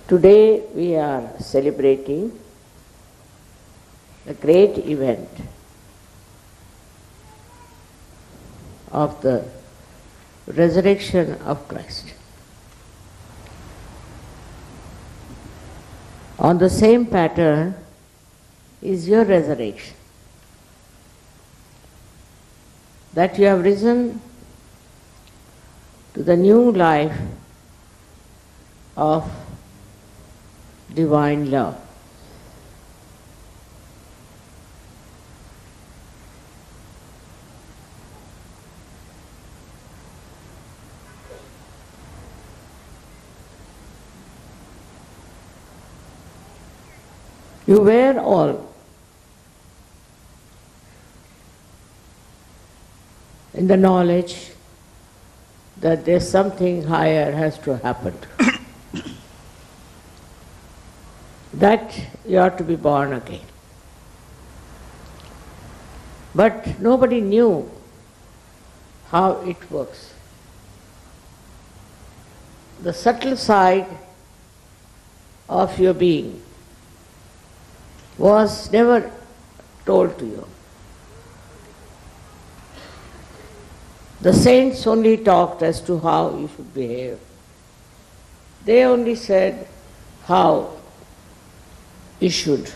Today we are celebrating a great event of the resurrection of Christ. On the same pattern is your resurrection. That you have risen to the new life of divine love. You were all in the knowledge that there's something higher has to happen. That you are to be born again. But nobody knew how it works. The subtle side of your being was never told to you. The saints only talked as to how you should behave. They only said how you should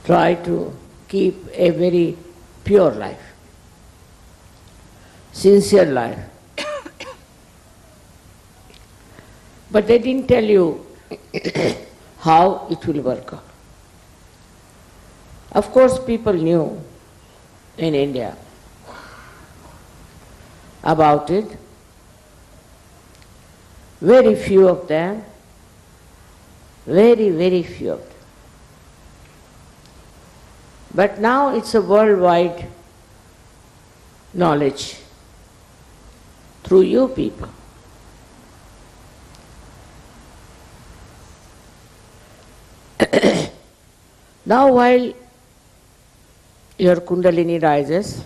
try to keep a very pure life, sincere life. But they didn't tell you how it will work out. Of course, people knew in India about it. Very few of them, very, very few of them. But now it's a worldwide knowledge through you people. Now while your Kundalini rises,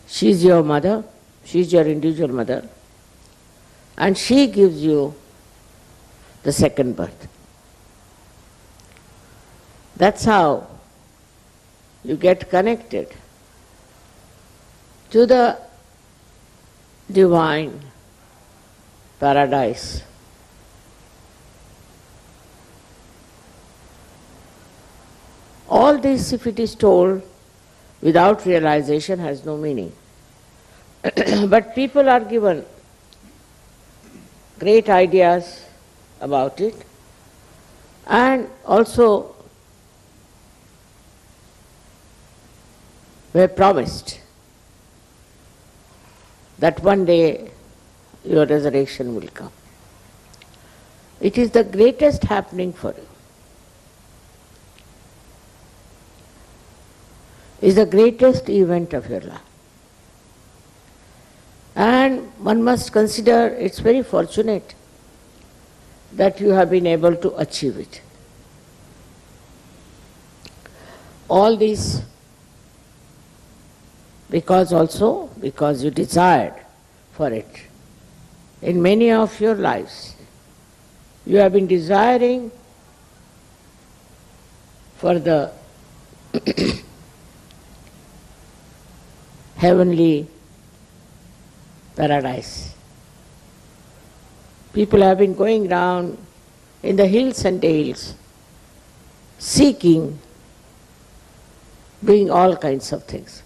she is your mother, she is your individual mother, and she gives you the second birth. That's how you get connected to the divine paradise. All this, if it is told without realization, has no meaning. But people are given great ideas about it, and also were promised that one day your resurrection will come. It is the greatest happening for you. Is the greatest event of your life. And one must consider it's very fortunate that you have been able to achieve it. All this because you desired for it. In many of your lives, you have been desiring for the heavenly paradise. People have been going down in the hills and dales, seeking, doing all kinds of things.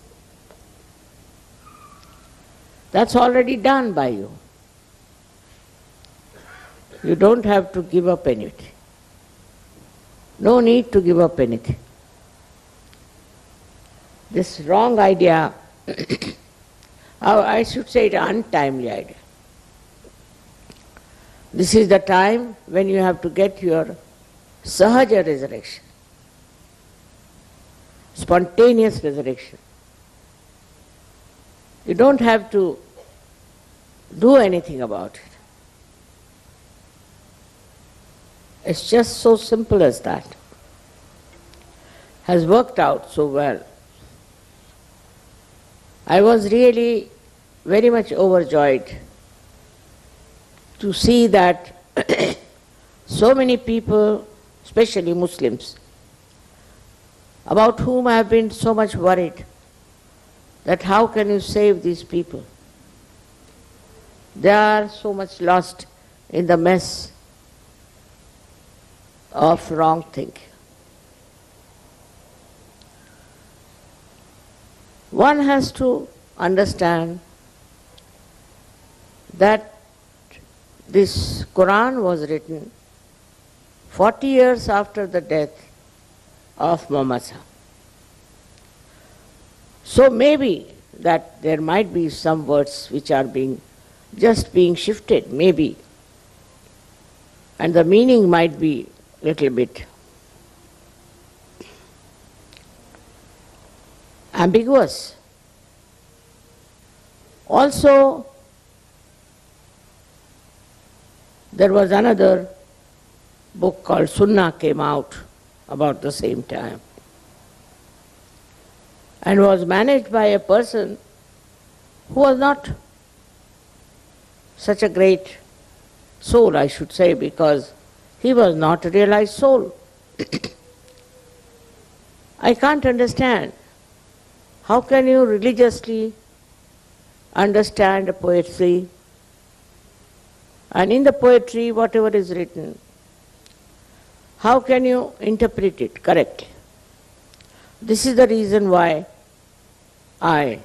That's already done by you. You don't have to give up anything. No need to give up anything. This wrong idea, I should say it untimely idea. This is the time when you have to get your sahaja resurrection, spontaneous resurrection. You don't have to do anything about it. It's just so simple as that. Has worked out so well. I was really very much overjoyed to see that so many people, especially Muslims, about whom I have been so much worried, that how can you save these people? They are so much lost in the mess of wrong thinking. One has to understand that this Quran was written 40 years after the death of Muhammad. So maybe that there might be some words which are just being shifted, maybe, and the meaning might be little bit ambiguous. Also, there was another book called Sunnah came out about the same time and was managed by a person who was not such a great soul, I should say, because he was not a realized soul. I can't understand. How can you religiously understand a poetry, and in the poetry, whatever is written, how can you interpret it correctly? This is the reason why I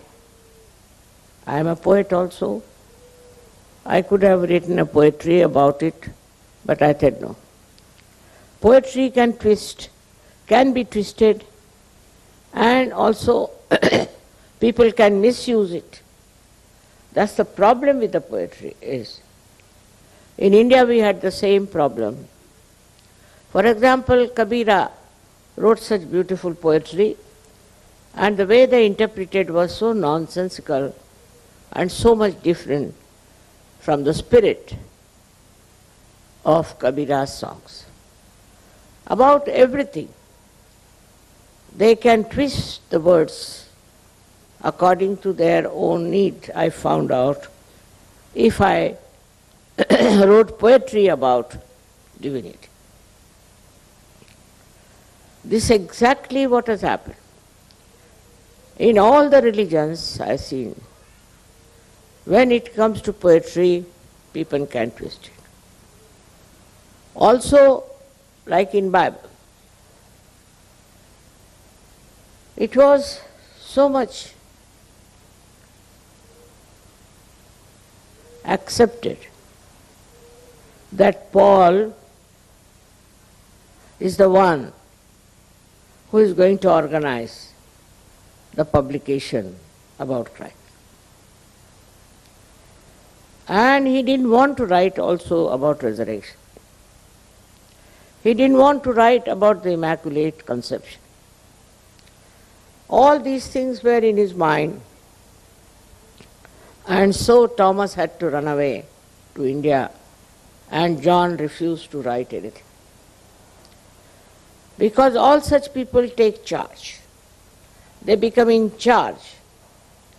am a poet also. I could have written a poetry about it, but I said no. Poetry can be twisted, and also people can misuse it. That's the problem with the poetry is. In India we had the same problem. For example, Kabira wrote such beautiful poetry, and the way they interpreted was so nonsensical and so much different from the spirit of Kabira's songs. About everything, they can twist the words according to their own need. I found out if I wrote poetry about divinity. This is exactly what has happened. In all the religions I've seen, when it comes to poetry, people can twist it. Also, like in Bible, it was so much accepted that Paul is the one who is going to organize the publication about Christ. And he didn't want to write also about resurrection. He didn't want to write about the Immaculate Conception. All these things were in his mind, and so Thomas had to run away to India, and John refused to write anything. Because all such people take charge. They become in charge.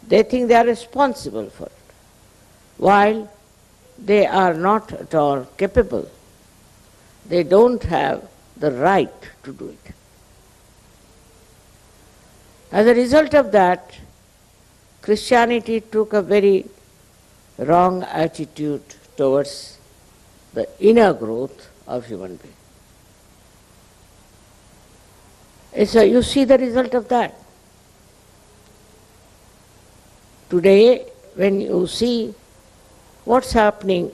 They think they are responsible for it, while they are not at all capable. They don't have the right to do it. As a result of that, Christianity took a very wrong attitude towards the inner growth of human being. You see the result of that. Today, when you see what's happening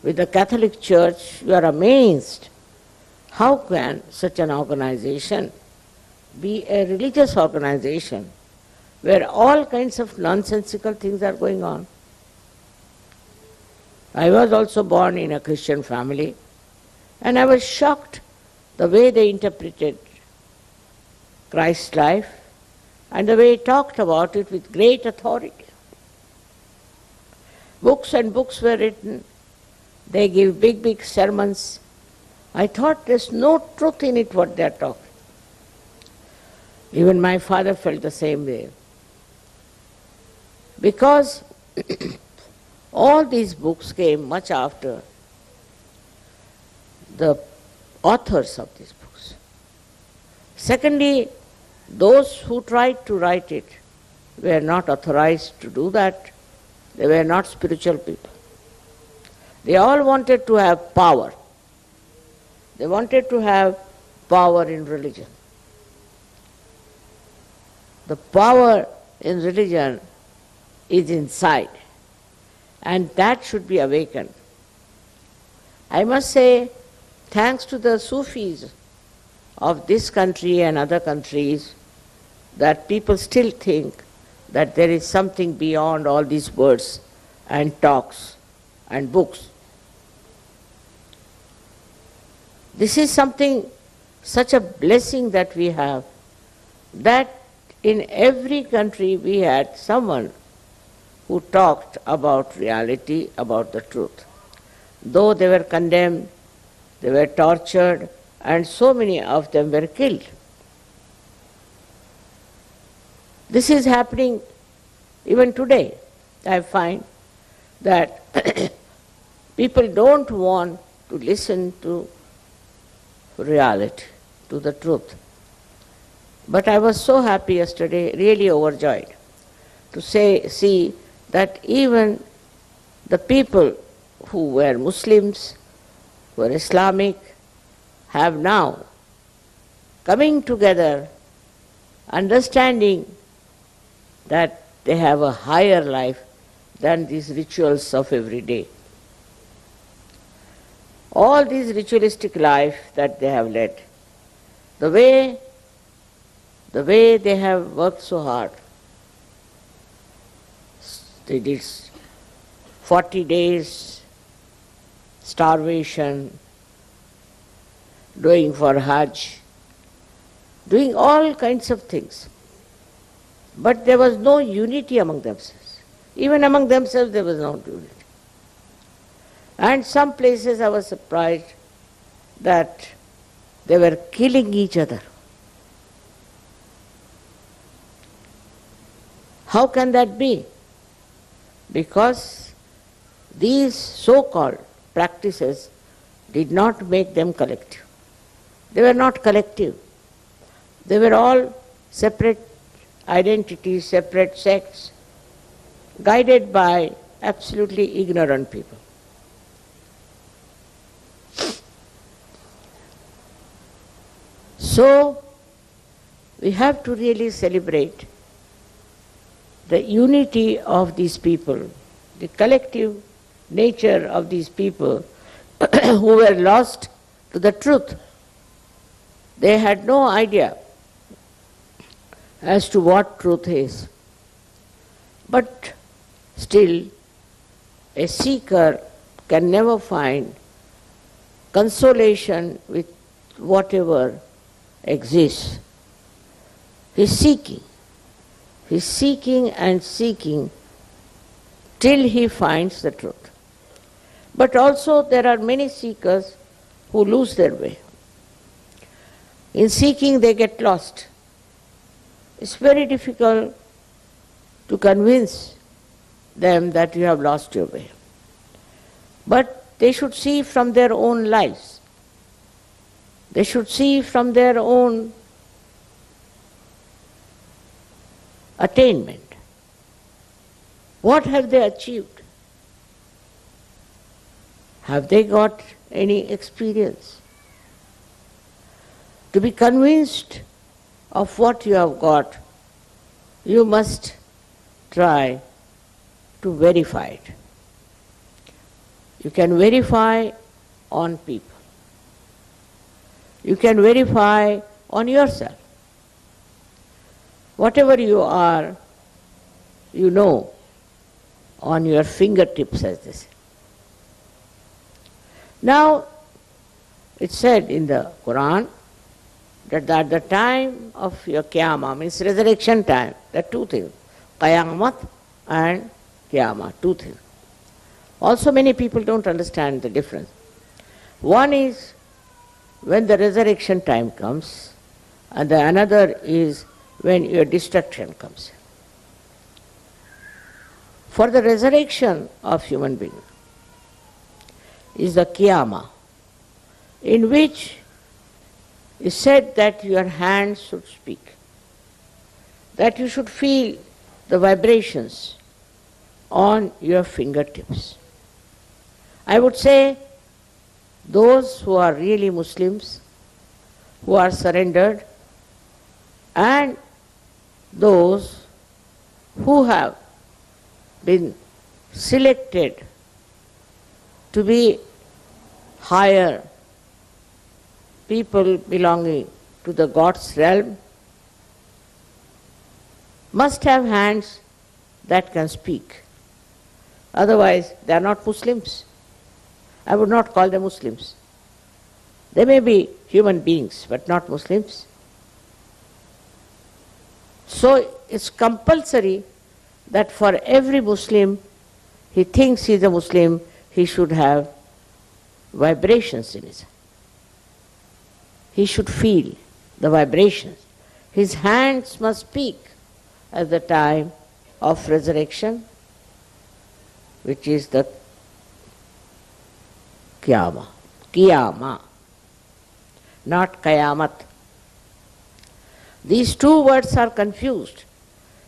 with the Catholic Church, you are amazed. How can such an organization be a religious organization where all kinds of nonsensical things are going on? I was also born in a Christian family, and I was shocked the way they interpreted Christ's life and the way he talked about it with great authority. Books and books were written. They give big, big sermons. I thought there's no truth in it what they're talking. Even my father felt the same way. Because All these books came much after the authors of these books. Secondly, those who tried to write it were not authorized to do that. They were not spiritual people. They all wanted to have power. They wanted to have power in religion. The power in religion is inside, and that should be awakened. I must say, thanks to the Sufis of this country and other countries, that people still think that there is something beyond all these words and talks and books. This is something, such a blessing that we have, that in every country we had someone who talked about reality, about the truth. Though they were condemned, they were tortured, and so many of them were killed. This is happening even today. I find that people don't want to listen to reality, to the truth. But I was so happy yesterday, really overjoyed, to see that even the people who were Muslims, who were Islamic, have now coming together, understanding that they have a higher life than these rituals of every day. All these ritualistic life that they have led, the way they have worked so hard. They did 40 days starvation, doing for Hajj, doing all kinds of things. But there was no unity among themselves. Even among themselves there was no unity. And some places I was surprised that they were killing each other. How can that be? Because these so-called practices did not make them collective. They were not collective. They were all separate identities, separate sects, guided by absolutely ignorant people. So, we have to really celebrate the unity of these people, the collective nature of these people who were lost to the truth. They had no idea as to what truth is. But still, a seeker can never find consolation with whatever exists. He's seeking. He's seeking and seeking till he finds the truth. But also there are many seekers who lose their way. In seeking they get lost. It's very difficult to convince them that you have lost your way. But they should see from their own lives. They should see from their own attainment. What have they achieved? Have they got any experience? To be convinced of what you have got, you must try to verify it. You can verify on people. You can verify on yourself. Whatever you are, you know on your fingertips, as they say. Now, it's said in the Quran that at the time of your Qiyamah, means resurrection time, there are two things, Qayamat and Qiyamah, two things. Also many people don't understand the difference. One is when the resurrection time comes, and the another is when your destruction comes. for the resurrection of human being is the Qiyamah, in which is said that your hands should speak, that you should feel the vibrations on your fingertips. I would say those who are really Muslims, who are surrendered, and those who have been selected to be higher people belonging to the God's realm, must have hands that can speak. Otherwise, they are not Muslims. I would not call them Muslims. They may be human beings, but not Muslims. So it's compulsory that for every Muslim, he thinks he is a Muslim, he should have vibrations in his hand. He should feel the vibrations. His hands must speak at the time of resurrection, which is the Qiyamah. Qiyamah, not Qayamat. These two words are confused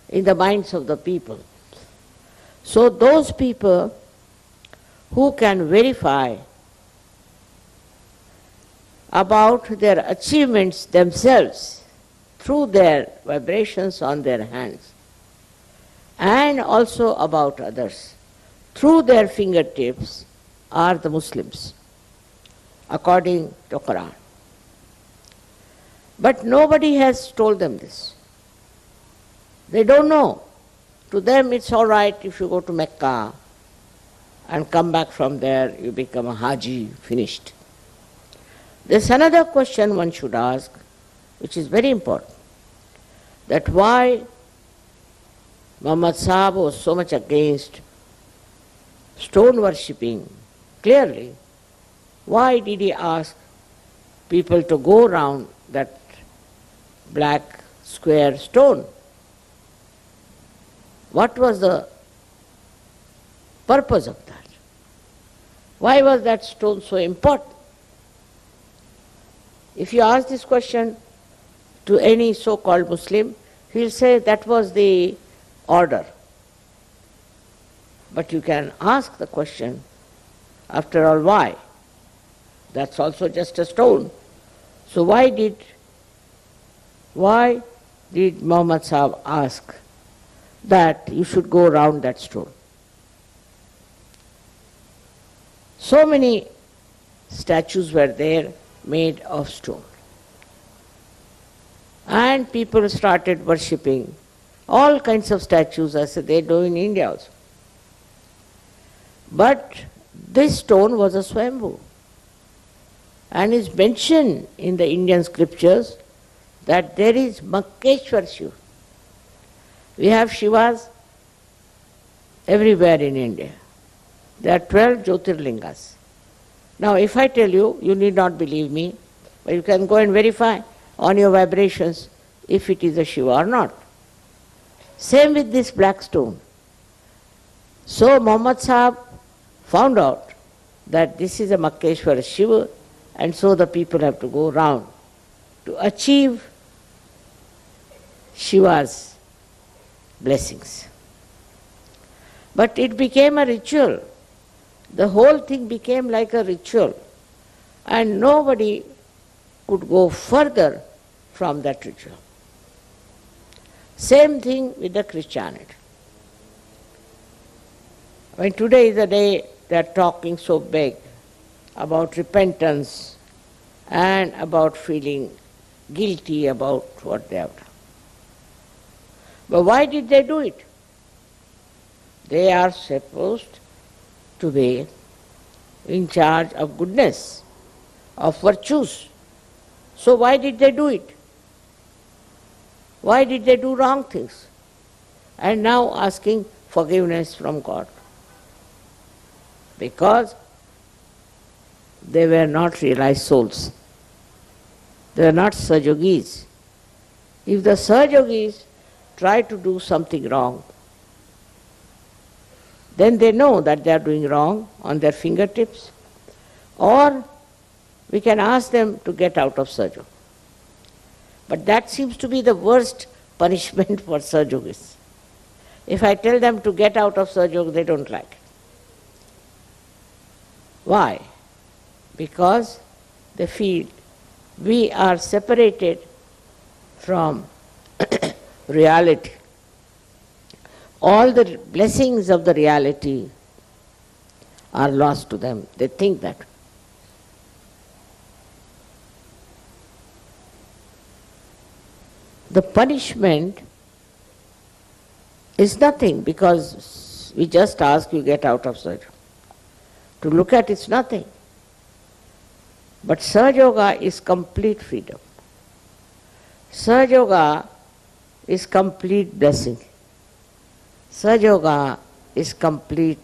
in the minds of the people. So those people who can verify about their achievements themselves through their vibrations on their hands, and also about others through their fingertips, are the Muslims, according to Quran. But nobody has told them this. They don't know. To them it's all right if you go to Mecca and come back from there, you become a Haji, finished. There's another question one should ask, which is very important, that why Muhammad Sahib was so much against stone worshipping. Clearly, why did he ask people to go around that black square stone? What was the purpose of that? Why was that stone so important? If you ask this question to any so-called Muslim, he'll say that was the order. But you can ask the question, after all, why? That's also just a stone. So why did Muhammad Sahib ask that you should go around that stone? So many statues were there made of stone. And people started worshipping all kinds of statues, as they do in India also. But this stone was a Swambhu, and is mentioned in the Indian scriptures that there is Makkeshwar Shiva. We have Shivas everywhere in India. There are 12 Jyotirlingas. Now if I tell you, you need not believe me, but you can go and verify on your vibrations if it is a Shiva or not. Same with this black stone. So Muhammad Sahib found out that this is a Makkeshwar Shiva, and so the people have to go round to achieve Shiva's blessings. But it became a ritual. The whole thing became like a ritual, and nobody could go further from that ritual. Same thing with the Christianity. When today is the day they are talking so big about repentance and about feeling guilty about what they have done. But why did they do it? They are supposed to be in charge of goodness, of virtues. So why did they do it? Why did they do wrong things? And now asking forgiveness from God. Because they were not realized souls. They were not Sahajogis. If the Sahajogis try to do something wrong, then they know that they are doing wrong on their fingertips. Or we can ask them to get out of Sahaja Yoga. But that seems to be the worst punishment for Sahaja Yogis. If I tell them to get out of Sahaja Yoga, they don't like it. Why? Because they feel we are separated from reality. All the blessings of the reality are lost to them. They think that. The punishment is nothing because we just ask you get out of Sahaja Yoga. To look at it's nothing. But Sahaja Yoga is complete freedom. Sahaja Yoga is complete blessing. Sahaja Yoga is complete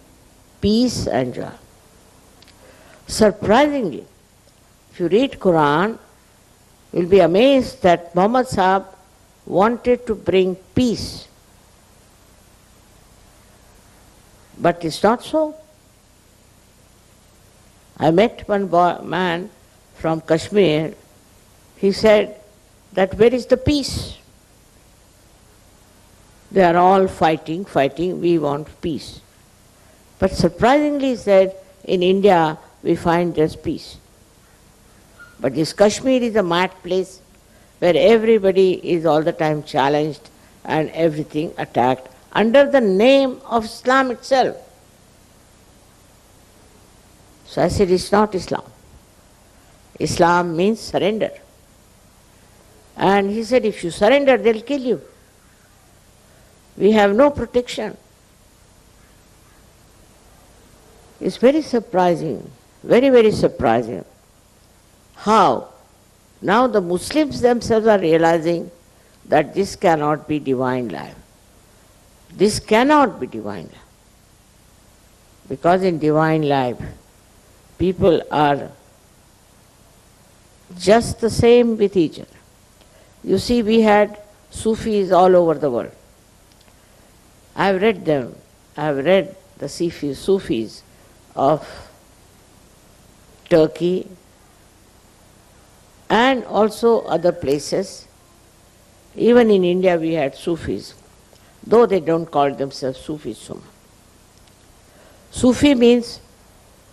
peace and joy. Surprisingly, if you read Quran, you'll be amazed that Muhammad Sahib wanted to bring peace. But it's not so. I met one man from Kashmir. He said that where is the peace? They are all fighting, we want peace. But surprisingly he said, in India we find there's peace. But this Kashmir is a mad place where everybody is all the time challenged and everything attacked under the name of Islam itself. So I said, it's not Islam. Islam means surrender. And he said, if you surrender, they'll kill you. We have no protection. It's very surprising, very, very surprising how now the Muslims themselves are realizing that this cannot be divine life. This cannot be divine life. Because in divine life, people are just the same with each other. You see, we had Sufis all over the world. I've read them. I've read the Sufis of Turkey and also other places. Even in India we had Sufis, though they don't call themselves Sufis so much. Sufi means,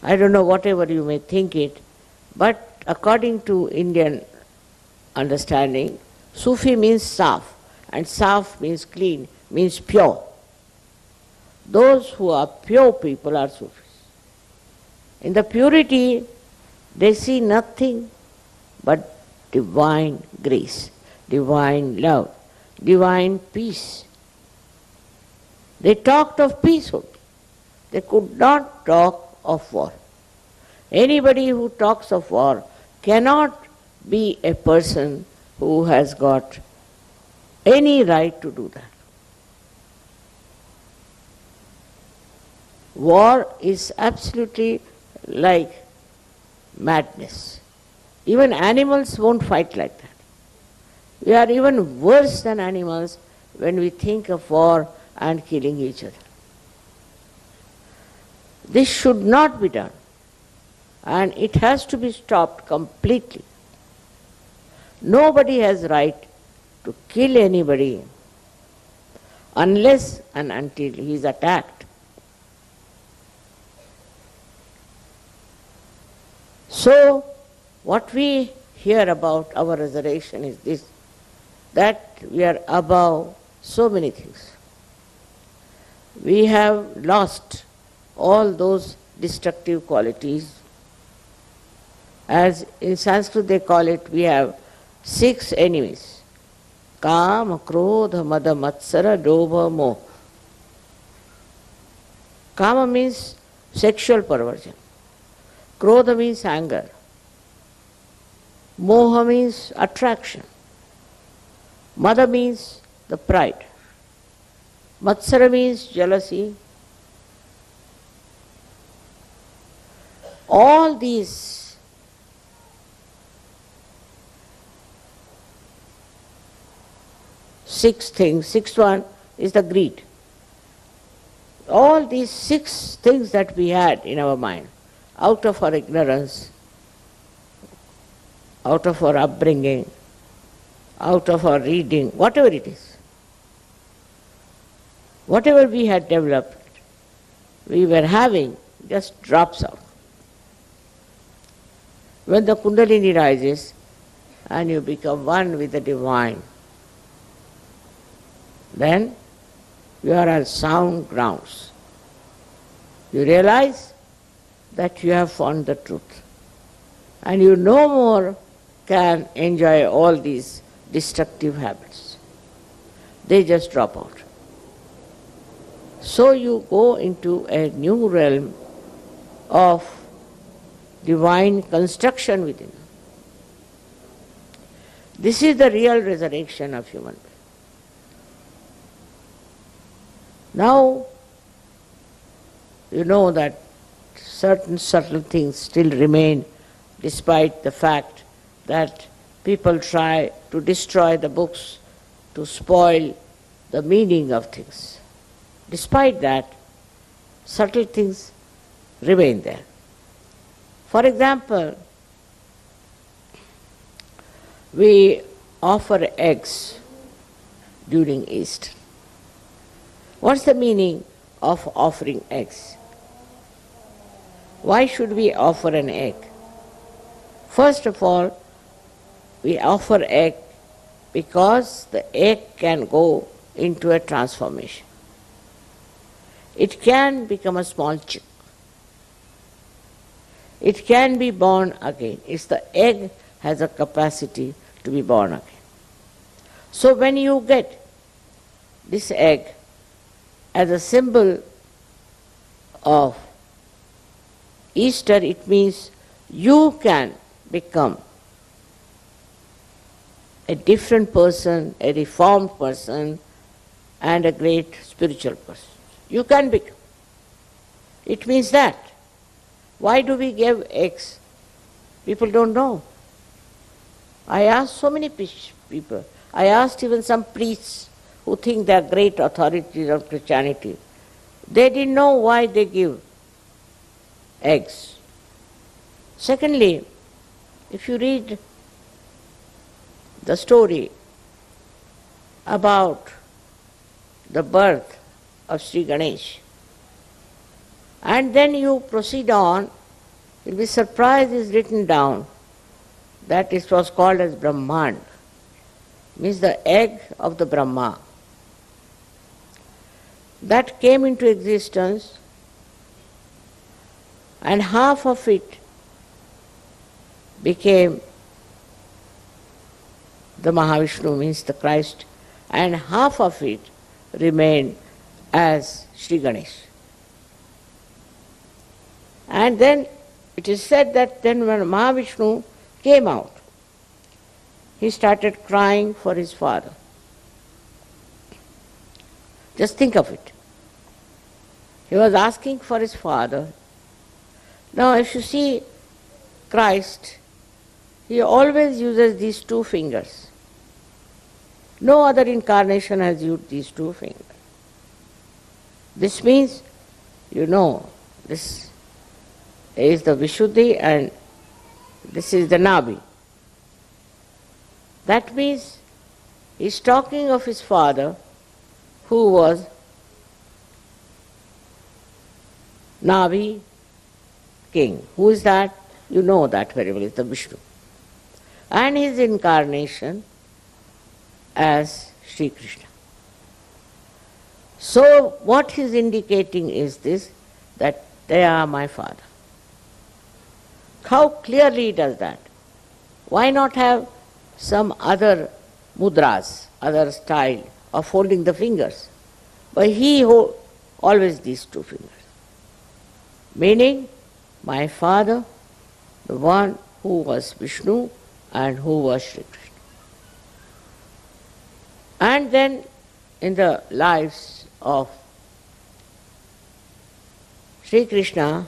I don't know, whatever you may think it, but according to Indian understanding, Sufi means saf, and saf means clean, means pure. Those who are pure people are Sufis. In the purity, they see nothing but divine grace, divine love, divine peace. They talked of peace only. They could not talk of war. Anybody who talks of war cannot be a person who has got any right to do that. War is absolutely like madness. Even animals won't fight like that. We are even worse than animals when we think of war and killing each other. This should not be done, and it has to be stopped completely. Nobody has right to kill anybody unless and until he is attacked. So, what we hear about our resurrection is this, that we are above so many things. We have lost all those destructive qualities. As in Sanskrit they call it, we have 6 enemies. Kama, Krodha, Mada, Matsara, Dobha, Moha. Kama means sexual perversion. Krodha means anger. Moha means attraction. Mada means the pride. Matsara means jealousy. All these six things, sixth one is the greed. all these 6 things that we had in our mind, out of our ignorance, out of our upbringing, out of our reading, whatever it is, whatever we had developed, we were having, just drops out. When the Kundalini rises and you become one with the divine, then you are on sound grounds. You realize that you have found the truth, and you no more can enjoy all these destructive habits. They just drop out. So you go into a new realm of divine construction within you. This is the real resurrection of human being. Now, you know that certain subtle things still remain despite the fact that people try to destroy the books, to spoil the meaning of things. Despite that, subtle things remain there. For example, we offer eggs during Easter. What's the meaning of offering eggs? Why should we offer an egg? First of all, we offer egg because the egg can go into a transformation. It can become a small chick. It can be born again. It's the egg has a capacity to be born again. So when you get this egg as a symbol of Easter, it means you can become a different person, a reformed person, and a great spiritual person. You can become. It means that. Why do we give eggs? People don't know. I asked so many people. I asked even some priests who think they are great authorities of Christianity. They didn't know why they give eggs. Secondly, if you read the story about the birth of Sri Ganesh, and then you proceed on, you'll be surprised it's written down that it was called as Brahmand, means the egg of the Brahma. That came into existence, and half of it became the Mahavishnu, means the Christ, and half of it remained as Sri Ganesh. And then it is said that then when Mahavishnu came out, he started crying for his father. Just think of it. He was asking for his father. Now if you see Christ, he always uses these 2 fingers. No other incarnation has used these 2 fingers. This means, you know, this is the Vishuddhi and this is the Nabi. That means he's talking of his father who was Nabi king. Who is that? You know that very well, it's the Vishnu. And his incarnation as Sri Krishna. So what he's indicating is this, that they are my father. How clearly he does that? Why not have some other mudras, other style of holding the fingers? But he holds always these 2 fingers. Meaning, my father, the one who was Vishnu and who was Sri Krishna. And then in the lives of Sri Krishna,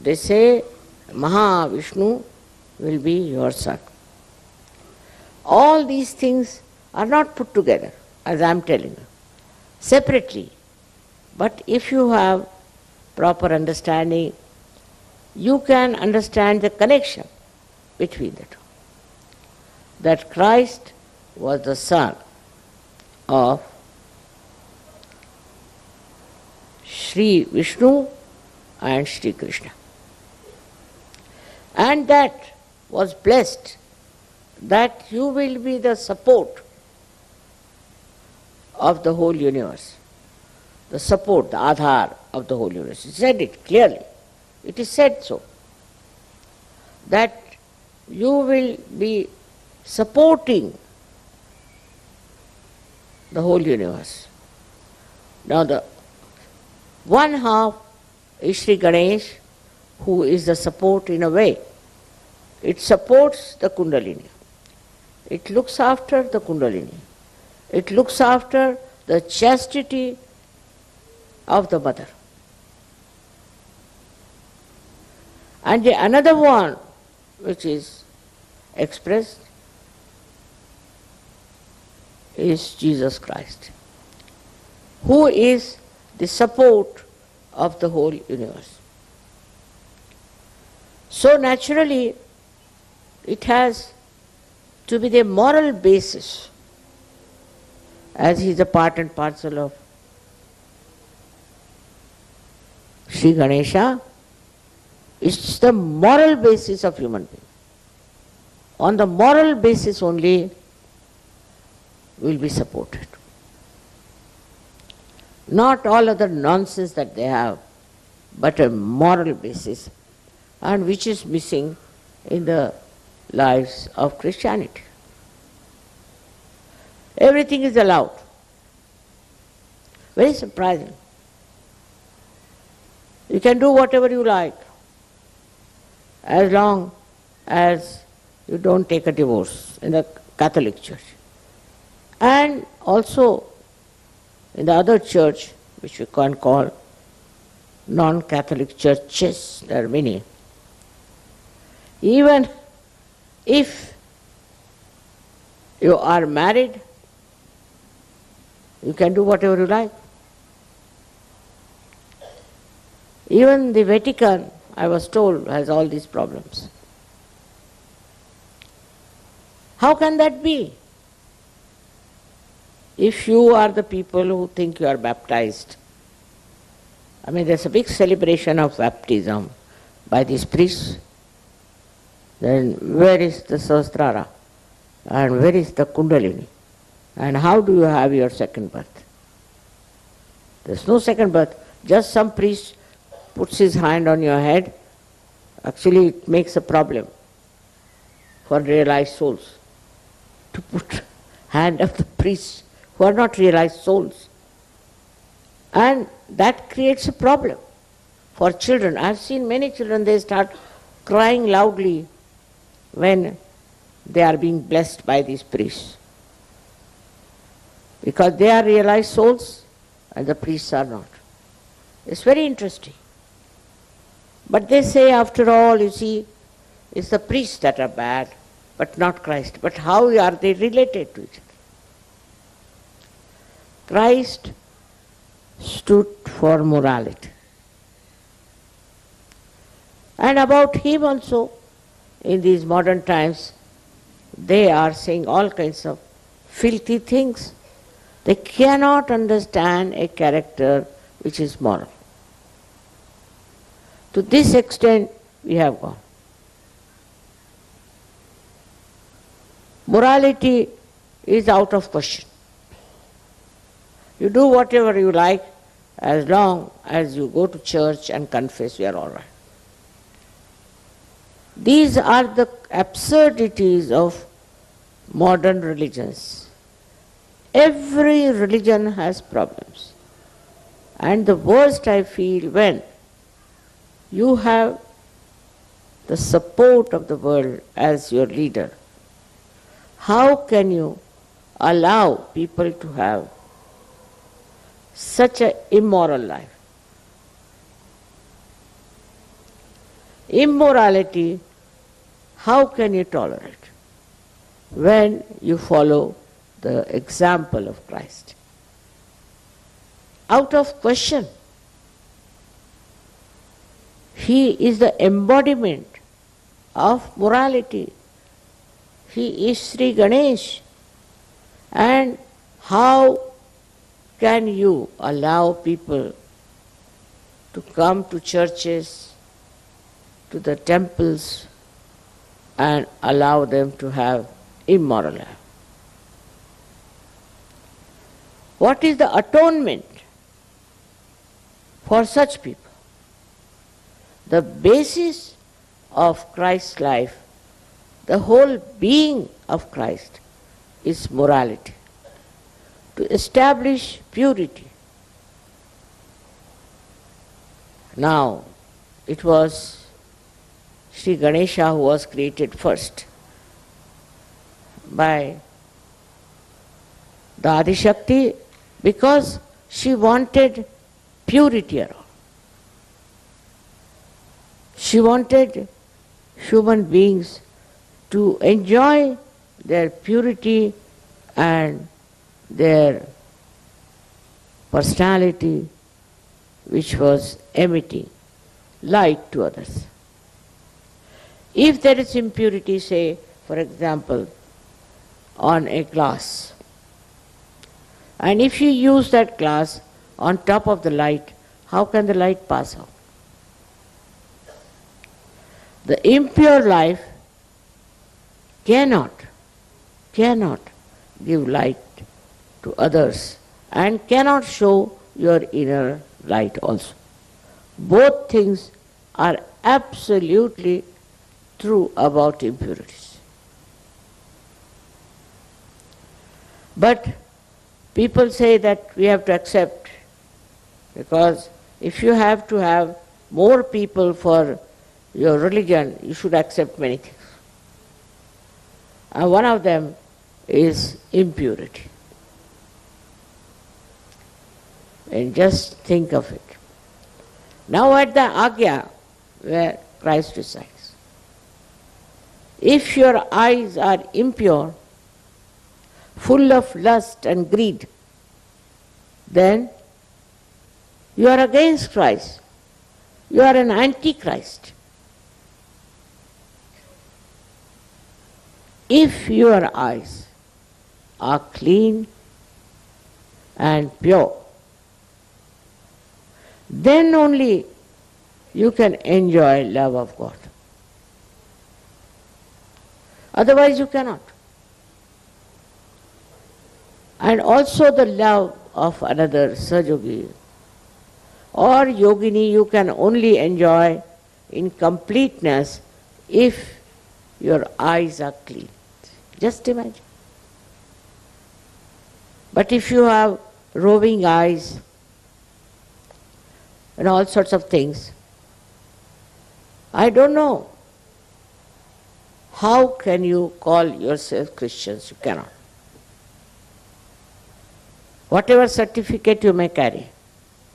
they say Mahavishnu will be your son. All these things are not put together, as I am telling you. Separately, But if you have proper understanding, you can understand the connection between the two. That Christ was the son of Sri Vishnu and Sri Krishna. And that was blessed, that you will be the support of the whole universe. The support, the Aadhar of the whole universe. He said it clearly. It is said so. That you will be supporting the whole universe. Now the one half is Sri Ganesh, who is the support in a way. It supports the Kundalini. It looks after the Kundalini. It looks after the chastity of the mother. And the another one which is expressed is Jesus Christ, who is the support of the whole universe. So naturally, it has to be the moral basis, as he is a part and parcel of Sri Ganesha. It's the moral basis of human being. On the moral basis only will be supported. Not all other nonsense that they have, but a moral basis, and which is missing in the lives of Christianity. Everything is allowed. Very surprising. You can do whatever you like, as long as you don't take a divorce in the Catholic Church. And also in the other church, which we can call non-Catholic churches, there are many. Even if you are married, you can do whatever you like. Even the Vatican, I was told, has all these problems. How can that be? If you are the people who think you are baptized, I mean, there's a big celebration of baptism by these priests. Then where is the Sahasrara? And where is the Kundalini? And how do you have your second birth? There's no second birth. Just some priest puts his hand on your head. Actually, it makes a problem for realized souls to put hand of the priests who are not realized souls. And that creates a problem for children. I've seen many children, they start crying loudly when they are being blessed by these priests, because they are realized souls and the priests are not. It's very interesting. But they say, after all, you see, it's the priests that are bad, but not Christ. But how are they related to each other? Christ stood for morality. And about him also, in these modern times, they are saying all kinds of filthy things. They cannot understand a character which is moral. To this extent we have gone. Morality is out of question. You do whatever you like, as long as you go to church and confess, you are all right. These are the absurdities of modern religions. Every religion has problems. And the worst I feel when you have the support of the world as your leader. How can you allow people to have such an immoral life? Immorality, how can you tolerate when you follow the example of Christ? out of question. He is the embodiment of morality. He is Sri Ganesh. And how can you allow people to come to churches, to the temples, and allow them to have immoral life? What is the atonement for such people? The basis of Christ's life, the whole being of Christ, is morality. To establish purity. Now, it was Sri Ganesha who was created first by the Adi Shakti, because she wanted purity around. She wanted human beings to enjoy their purity and their personality, which was emitting light to others. If there is impurity, say, for example, on a glass, and if you use that glass on top of the light, how can the light pass out? The impure life cannot give light to others and cannot show your inner light also. Both things are absolutely true about impurities. But people say that we have to accept, because if you have to have more people for your religion, you should accept many things. And one of them is impurity. And just think of it. Now at the Agya, where Christ resides, if your eyes are impure, full of lust and greed, then you are against Christ. You are an antichrist. If your eyes are clean and pure, then only you can enjoy love of God. Otherwise you cannot. And also the love of another Sajogi or Yogini you can only enjoy in completeness if your eyes are clean. Just imagine. But if you have roving eyes and all sorts of things, I don't know. How can you call yourself Christians? You cannot. Whatever certificate you may carry,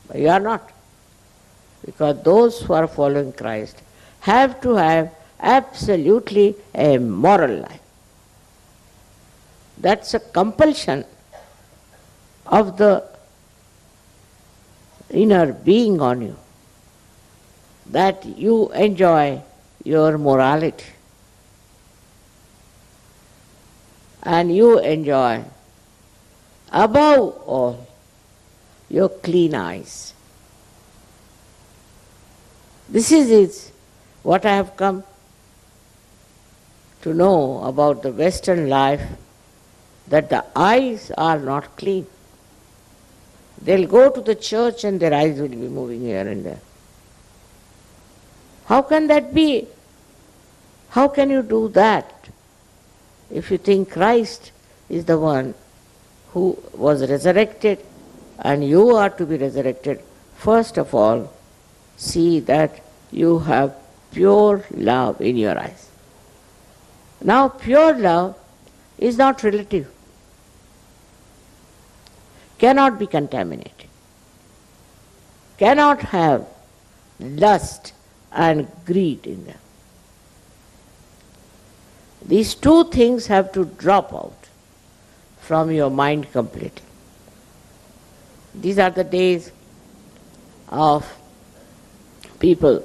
but you are not. Because those who are following Christ have to have absolutely a moral life. That's a compulsion of the inner being on you, that you enjoy your morality and you enjoy above all your clean eyes. This is it, what I have come to know about the Western life, that the eyes are not clean. They'll go to the church and their eyes will be moving here and there. How can that be? How can you do that if you think Christ is the one who was resurrected and you are to be resurrected? First of all, see that you have pure love in your eyes. Now, pure love is not relative, cannot be contaminated, cannot have lust and greed in them. These two things have to drop out from your mind completely. These are the days of people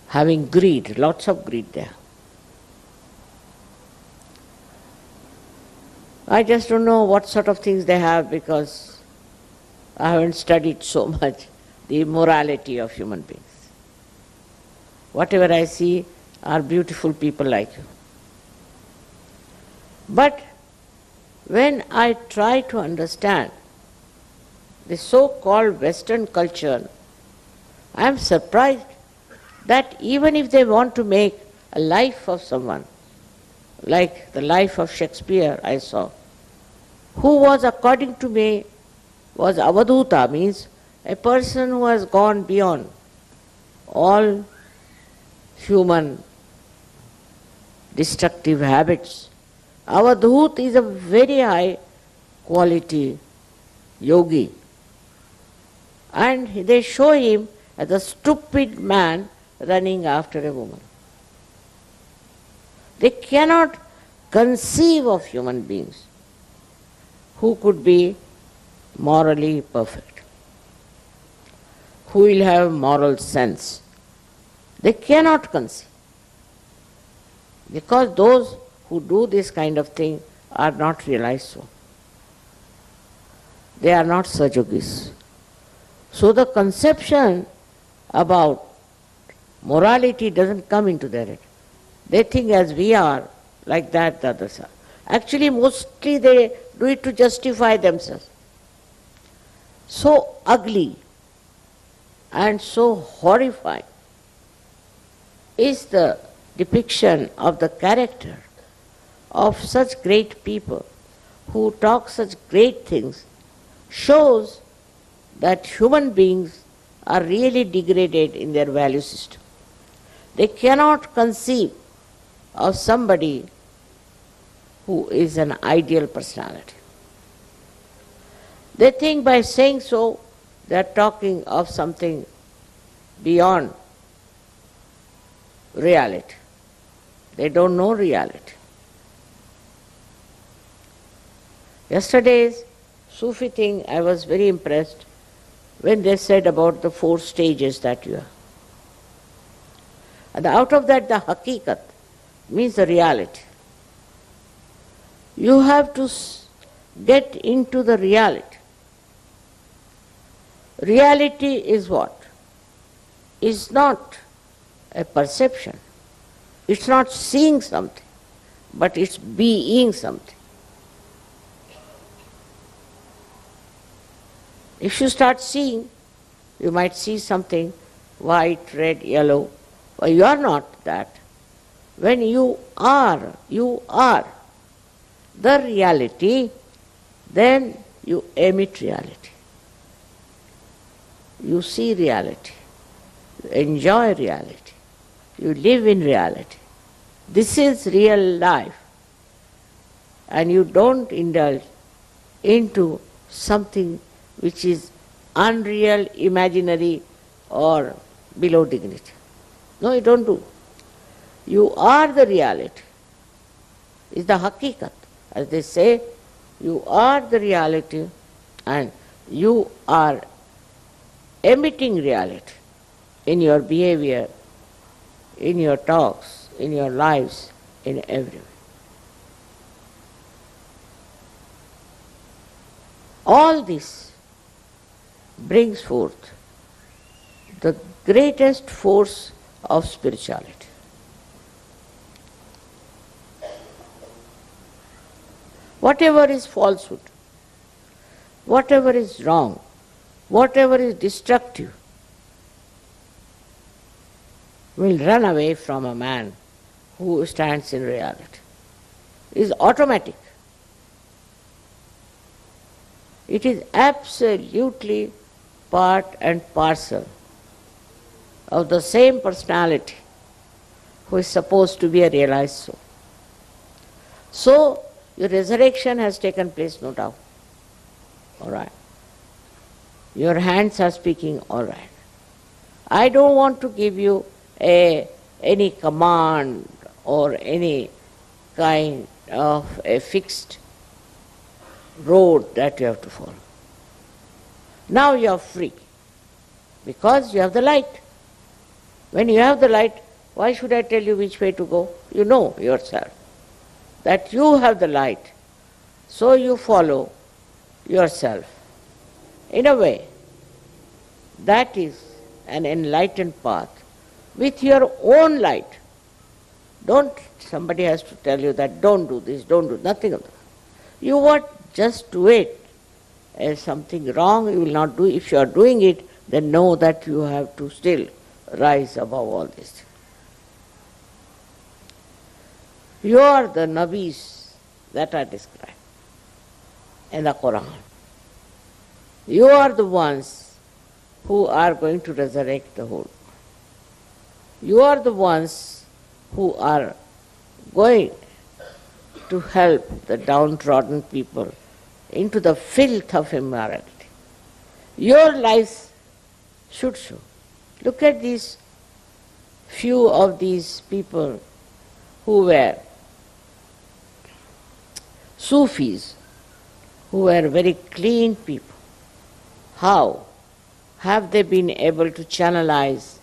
having greed, lots of greed there. I just don't know what sort of things they have because I haven't studied so much the morality of human beings. Whatever I see are beautiful people like you. But when I try to understand the so-called Western culture, I am surprised that even if they want to make a life of someone, like the life of Shakespeare I saw, who was, according to me, was Avadhuta, means a person who has gone beyond all human destructive habits. Avadhut is a very high quality yogi. And they show him as a stupid man running after a woman. They cannot conceive of human beings who could be morally perfect, who will have moral sense. They cannot conceive. Because those who do this kind of thing are not realized so. They are not Sajogis. So the conception about morality doesn't come into their head. They think as we are, like that the others are. Actually, mostly they do it to justify themselves. So ugly and so horrifying is the depiction of the character of such great people who talk such great things, shows that human beings are really degraded in their value system. They cannot conceive of somebody who is an ideal personality. They think by saying so, they are talking of something beyond reality. They don't know reality. Yesterday's Sufi thing, I was very impressed when they said about the 4 stages that you are. And out of that, the hakikat means the reality. You have to get into the reality. Reality is what? Is not a perception. It's not seeing something, but it's being something. If you start seeing, you might see something white, red, yellow. Well, you are not that. When you are the reality, then you emit reality. You see reality. You enjoy reality. You live in reality. This is real life. And you don't indulge into something which is unreal, imaginary, or below dignity. No, you don't do. You are the reality. It's the hakikat. As they say, you are the reality and you are emitting reality in your behavior, in your talks, in your lives, in every way. All this brings forth the greatest force of spirituality. Whatever is falsehood, whatever is wrong, whatever is destructive, will run away from a man who stands in reality. It is automatic. It is absolutely part and parcel of the same personality who is supposed to be a realized soul. So, your resurrection has taken place, no doubt. All right. Your hands are speaking, all right. I don't want to give you any command or any kind of a fixed road that you have to follow. Now you are free because you have the light. When you have the light, why should I tell you which way to go? You know yourself that you have the light, so you follow yourself. In a way, that is an enlightened path with your own light. Don't, somebody has to tell you that don't do this, don't do nothing of that. You what? Just do it. As something wrong you will not do. If you are doing it, then know that you have to still rise above all this. You are the Nabis that are described in the Quran. You are the ones who are going to resurrect the whole. You are the ones who are going to help the downtrodden people into the filth of immorality. Your lives should show. Look at these few of these people who were Sufis, who were very clean people. How have they been able to channelize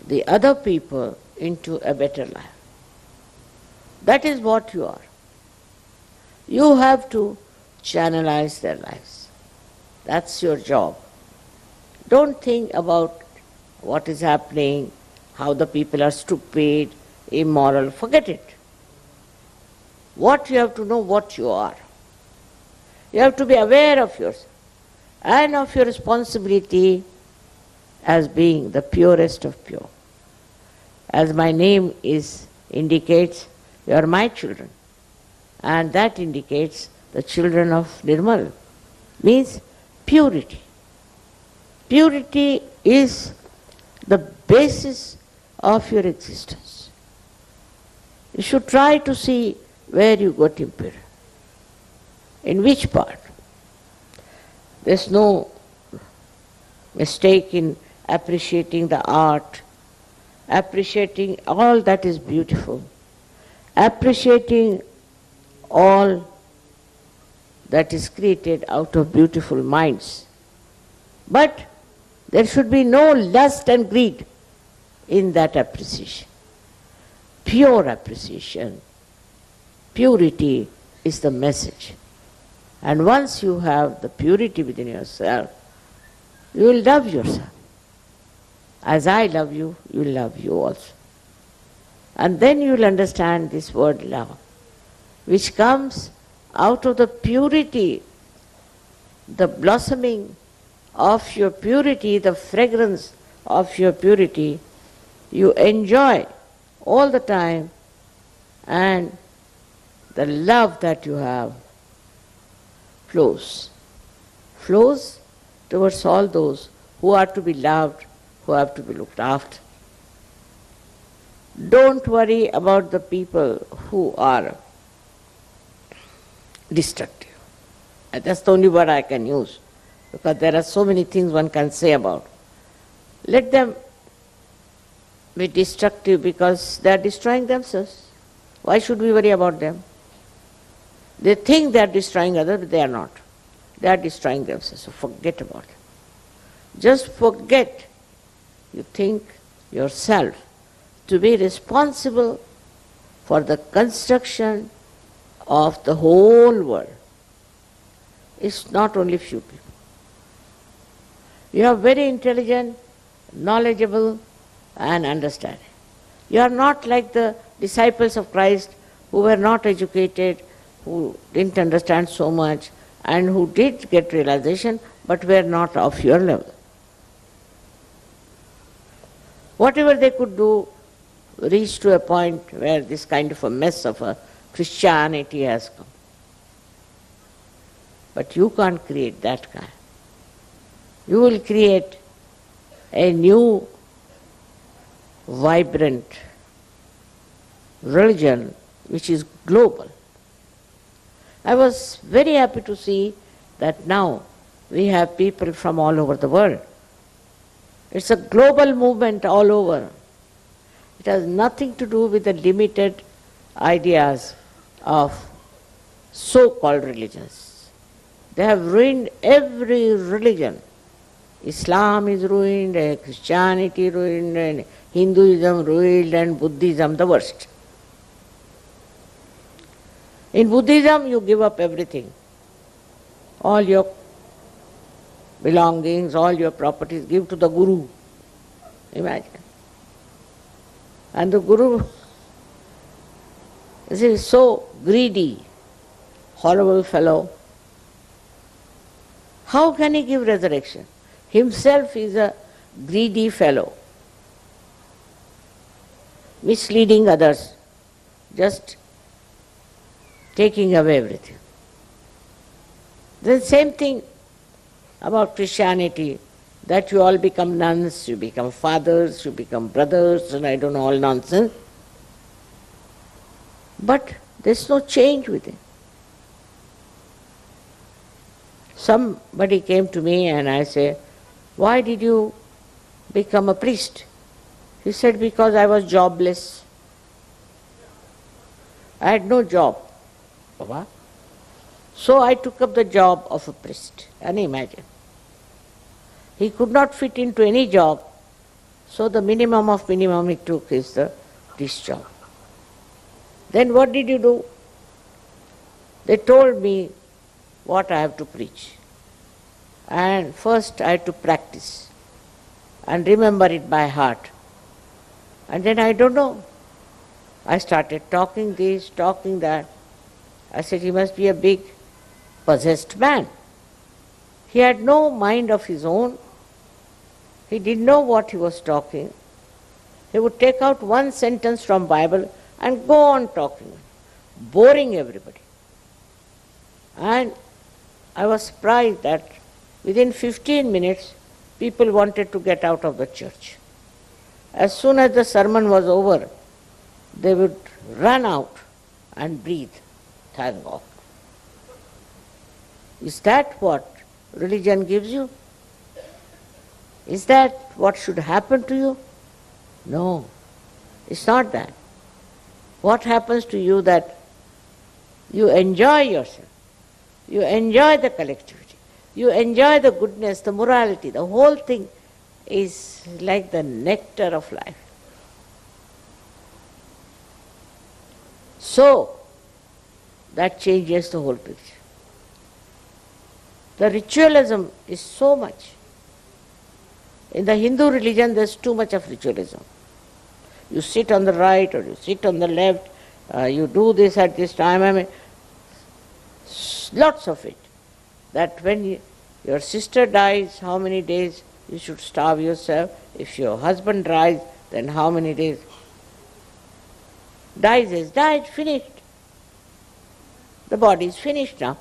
the other people into a better life? That is what you are. You have to channelize their lives. That's your job. Don't think about what is happening, how the people are stupid, immoral. Forget it. What you have to know, what you are. You have to be aware of yourself and of your responsibility as being the purest of pure. As my name indicates, you are my children. And that indicates the children of Nirmal. Means purity. Purity is the basis of your existence. You should try to see where you got impure. In which part? There's no mistake in appreciating the art, appreciating all that is beautiful, appreciating all that is created out of beautiful minds. But there should be no lust and greed in that appreciation. Pure appreciation, purity is the message. And once you have the purity within yourself, you will love yourself. As I love you, you will love you also. And then you will understand this word love, which comes out of the purity, the blossoming of your purity, the fragrance of your purity. You enjoy all the time, and the love that you have flows towards all those who are to be loved, who have to be looked after. Don't worry about the people who are destructive. And that's the only word I can use, because there are so many things one can say about. Let them be destructive because they are destroying themselves. Why should we worry about them? They think they are destroying others, but they are not. They are destroying themselves, so forget about it. Just forget you think yourself to be responsible for the construction of the whole world. It's not only few people. You are very intelligent, knowledgeable, and understanding. You are not like the disciples of Christ who were not educated, who didn't understand so much, and who did get realization, but were not of your level. Whatever they could do reached to a point where this kind of a mess of a Christianity has come. But you can't create that kind. You will create a new, vibrant religion which is global. I was very happy to see that now we have people from all over the world. It's a global movement all over. It has nothing to do with the limited ideas of so-called religions. They have ruined every religion. Islam is ruined, Christianity ruined, and Hinduism ruined, and Buddhism the worst. In Buddhism, you give up everything. All your belongings, all your properties, give to the Guru. Imagine. And the Guru is so greedy, horrible fellow. How can he give resurrection? Himself is a greedy fellow, misleading others, just taking away everything. The same thing about Christianity, that you all become nuns, you become fathers, you become brothers, and I don't know, all nonsense. But there's no change with it. Somebody came to me and I say, why did you become a priest? He said, because I was jobless. I had no job. Baba. So I took up the job of a priest. And imagine. He could not fit into any job, so the minimum of minimum he took is the priest job. Then what did you do? They told me what I have to preach. And first I had to practice and remember it by heart. And then I don't know. I started talking this, talking that. I said, he must be a big possessed man. He had no mind of his own. He didn't know what he was talking. He would take out one sentence from Bible and go on talking, boring everybody. And I was surprised that within 15 minutes, people wanted to get out of the church. As soon as the sermon was over, they would run out and breathe. Thank God. Is that what religion gives you? Is that what should happen to you? No, it's not that. What happens to you that you enjoy yourself, you enjoy the collectivity, you enjoy the goodness, the morality, the whole thing is like the nectar of life. So, that changes the whole picture. The ritualism is so much. In the Hindu religion, there's too much of ritualism. You sit on the right or you sit on the left, you do this at this time. I mean, lots of it. That when your sister dies, how many days you should starve yourself. If your husband dies, then how many days? Dies is died, finished. The body is finished now.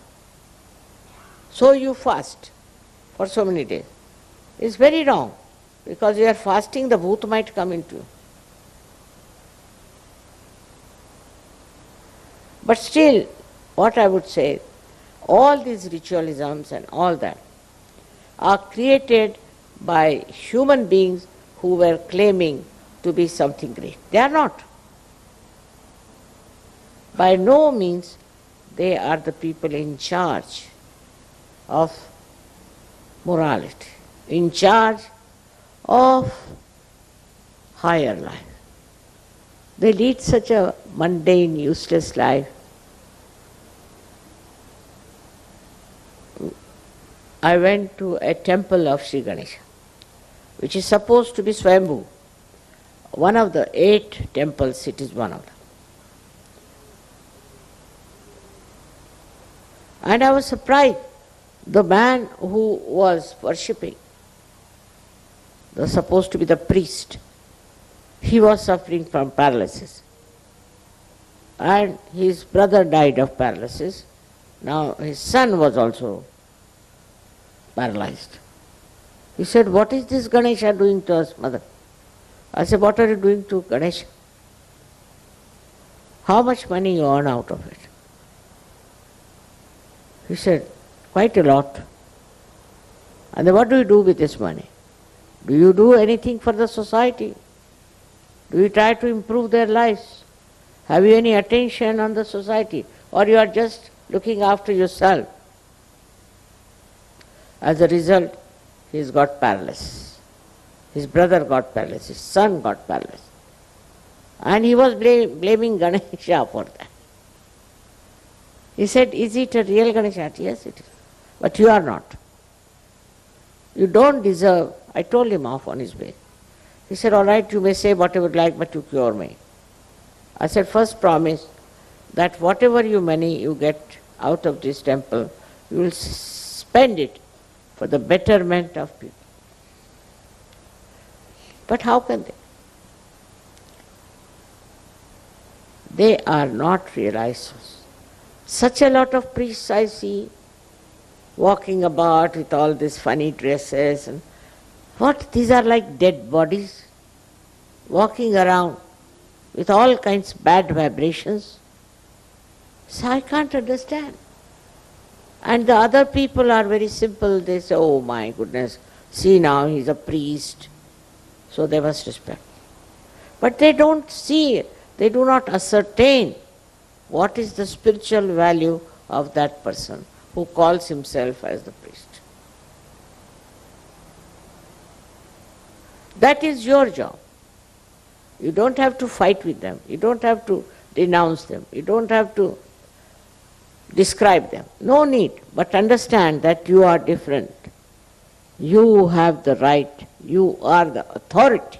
So you fast for so many days. It's very wrong, because you are fasting, the bhoot might come into you. But still, what I would say, all these ritualisms and all that are created by human beings who were claiming to be something great. They are not. By no means they are the people in charge of morality, in charge of higher life. They lead such a mundane, useless life. I went to a temple of Sri Ganesha, which is supposed to be Swayambhu. One of the 8 temples, it is one of them. And I was surprised. The man who was worshipping, was supposed to be the priest, he was suffering from paralysis. And his brother died of paralysis. Now his son was also paralyzed. He said, what is this Ganesha doing to us, mother? I said, what are you doing to Ganesha? How much money you earn out of it? He said, quite a lot. And then what do you do with this money? Do you do anything for the society? Do you try to improve their lives? Have you any attention on the society? Or you are just looking after yourself? As a result, he's got paralysis. His brother got paralysis, his son got paralysis. And he was blaming Ganesha for that. He said, is it a real Ganesha? Yes, it is. But you are not. You don't deserve. I told him off on his way. He said, all right, you may say whatever you like, but you cure me. I said, first promise that whatever money you get out of this temple, you will spend it for the betterment of people. But how can they? They are not realized. Such a lot of priests I see walking about with all these funny dresses and what? These are like dead bodies walking around with all kinds of bad vibrations. So I can't understand. And the other people are very simple. They say, oh my goodness, see now he's a priest, so they must respect. But they don't see, they do not ascertain what is the spiritual value of that person who calls himself as the priest. That is your job. You don't have to fight with them. You don't have to denounce them. You don't have to describe them. No need. But understand that you are different. You have the right. You are the authority.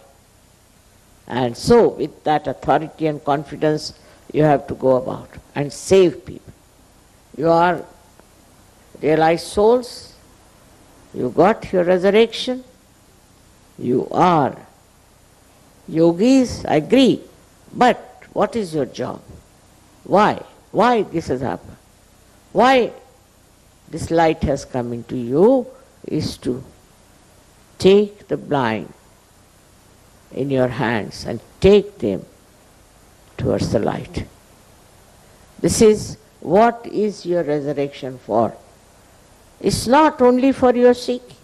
And so with that authority and confidence, you have to go about and save people. You are realized souls. You got your resurrection. You are yogis, I agree. But what is your job? Why? Why this has happened? Why this light has come into you is to take the blind in your hands and take them towards the light. This is what is your resurrection for. It's not only for your seeking,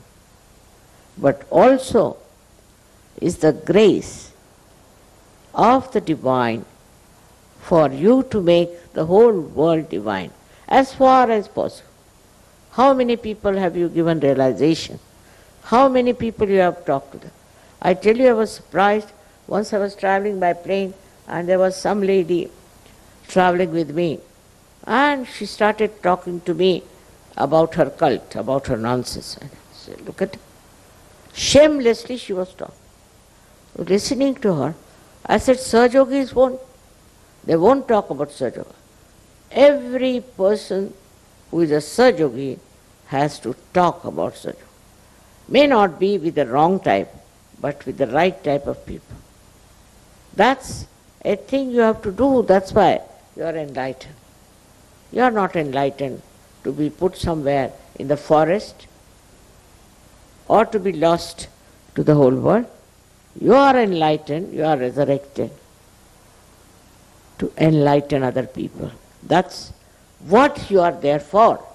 but also is the grace of the divine for you to make the whole world divine as far as possible. How many people have you given realization? How many people you have talked to them? I tell you, I was surprised. Once I was traveling by plane and there was some lady traveling with me and she started talking to me about her cult, about her nonsense. And I said, look at her. Shamelessly she was talking. Listening to her, I said, Sahajogis won't. They won't talk about Sahajogi. Every person who is a Sahajogi has to talk about Sahajogi. May not be with the wrong type, but with the right type of people. That's a thing you have to do. That's why you are enlightened. You are not enlightened to be put somewhere in the forest or to be lost to the whole world. You are enlightened, you are resurrected to enlighten other people. That's what you are there for.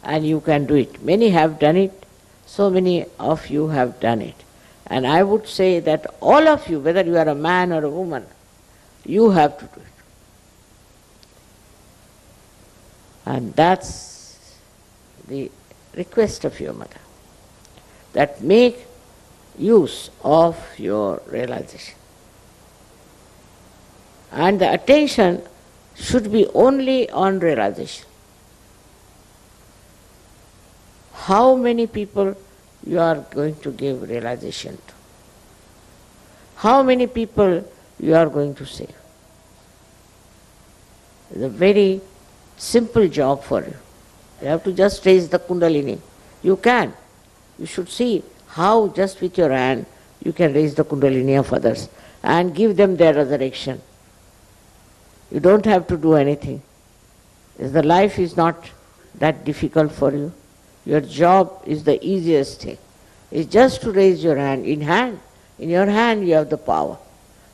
And you can do it. Many have done it, so many of you have done it. And I would say that all of you, whether you are a man or a woman, you have to do it. And that's the request of your mother, that make use of your realization. And the attention should be only on realization. How many people you are going to give realization to? How many people you are going to save? It's a very simple job for you. You have to just raise the Kundalini. You can. You should see how just with your hand you can raise the Kundalini of others and give them their resurrection. You don't have to do anything. The life is not that difficult for you. Your job is the easiest thing. It's just to raise your hand. In your hand you have the power.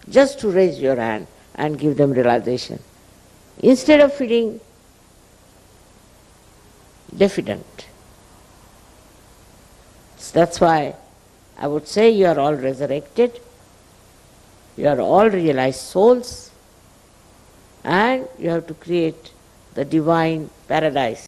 Just to raise your hand and give them realization. Instead of feeling diffident. That's why I would say you are all resurrected, you are all realized souls, and you have to create the divine paradise.